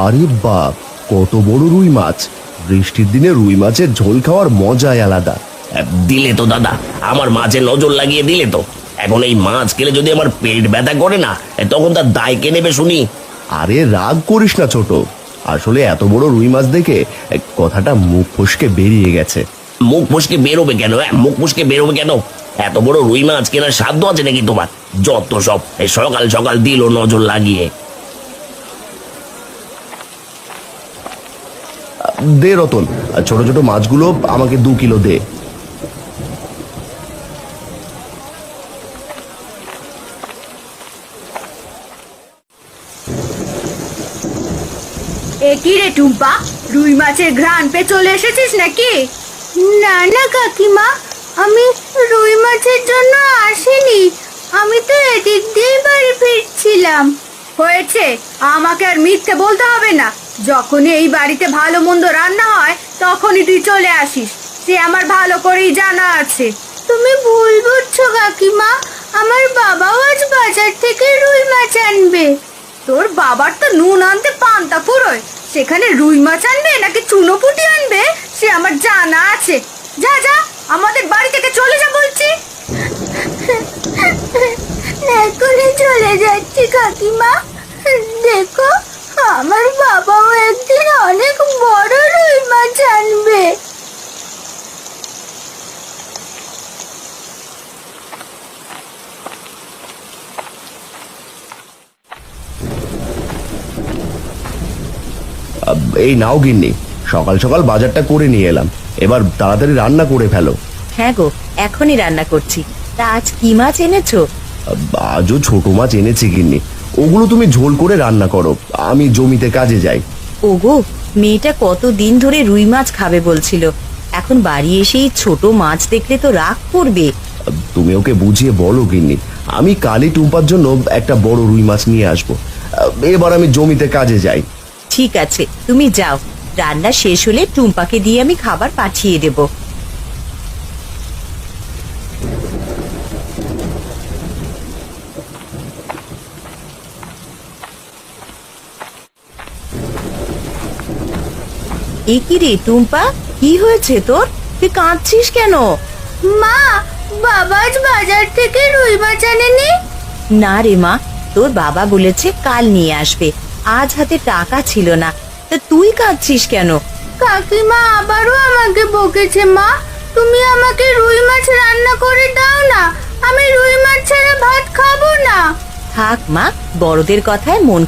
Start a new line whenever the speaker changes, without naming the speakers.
আরে বাপ, কত বড় রুই মাছ! বৃষ্টির দিনে রুই মাছের ঝোল খাওয়ার মজাই আলাদা।
দিলে তো দাদা, আমার মাছের নজর লাগিয়ে দিলে তো। এখন এই মাছ খেলে যদি আমার পেট ব্যথা করে না, তখন তার দায় কে নেবে শুনি?
আরে রাগ করিস না ছোট, আসলে এত বড় রুই মাছ দেখে কথাটা মুখ ফসকে বেরিয়ে গেছে।
মুখ ফসকে বেরোবে কেন? মুখ ফসকে বেরোবে কেন? এত বড় রুই মাছ কেনার সাধ্য আছে নাকি তোমার? যত সব এই সকাল সকাল দিল নজর লাগিয়ে।
দে রতন, ছোট ছোট মাছগুলো আমাকে 2 কিলো দে।
কি রে টুম্পা, রুই মাছের ঘ্রাণ পেয়ে চলে এসেছিস নাকি? না না কাকিমা, আমি রুই মাছের জন্য আসিনি, আমি তো এদিক দিয়েই বাড়ি ফিরছিলাম। হয়েছে, আমাকে আর মিথ্যে বলতে হবে না। যখনই এই বাড়িতে ভালো মন্দ রান্না হয় তখনই তুই চলে আসিস, সে আমার ভালো করেই জানা আছে। তুমি ভুল বুঝছো কাকিমা, আমার বাবাও আজ বাজার থেকে রুই মাছ আনবে। তোর বাবার তো নুন আনতে পান্তা ফুরোয়, সেখানে রুই মাছ আনবে নাকি চুনোপুটি আনবে সে আমার জানা আছে। যা যা, আমাদের বাড়ি থেকে চলে যা বলছি। এখনই চলে যাচ্ছি কাকিমা। দেখো, আমার বাবাও একদিন অনেক বড় রুই মাছ আনবে।
এই নাও গিন্নি, সকাল সকাল বাজারটা করে নিয়ে এলাম, এবার তাড়াতাড়ি রান্না করে ফেলো।
হ্যাঁ গো, এখনই রান্না করছি। তা আজ কি মাছ এনেছো?
আজও ছোট মাছ এনেছি গিন্নি, ওগুলো তুমি ঝোল করে রান্না করো, আমি জমিতে কাজে যাই।
ওগো, মেয়েটা কতদিন ধরে রুই মাছ খাবে বলছিল, এখন বাড়ি এসেই ছোট মাছ দেখলে তো রাগ করবে।
তুমি ওকে বুঝিয়ে বলো গিন্নি, আমি কালই টুম্পার জন্য একটা বড় রুই মাছ নিয়ে আসবো। এবার আমি জমিতে কাজে যাই।
ঠিক আছে, তুমি যাও, রান্না শেষ হলে টুম্পাকে দিয়ে আমি খাবার পাঠিয়ে দেব। এ কি রে টুম্পা, কি হয়েছে তোর? তুই কাঁদছিস কেন?
মা, বাবা আজ বাজার থেকে রুই মাছ আনেনি।
না রে মা, তোর বাবা বলেছে কাল নিয়ে আসবে, আজ হাতে টাকা ছিল না। তা তুই কাঁদছিস কেন?
কাকিমা আবারও আমাকে বকেছে। মা, তুমি আমাকে রুই মাছ রান্না করে দাও না, আমি রুই মাছ ছাড়া ভাত খাবো না।
থাক মা, বড়দের কথায় মন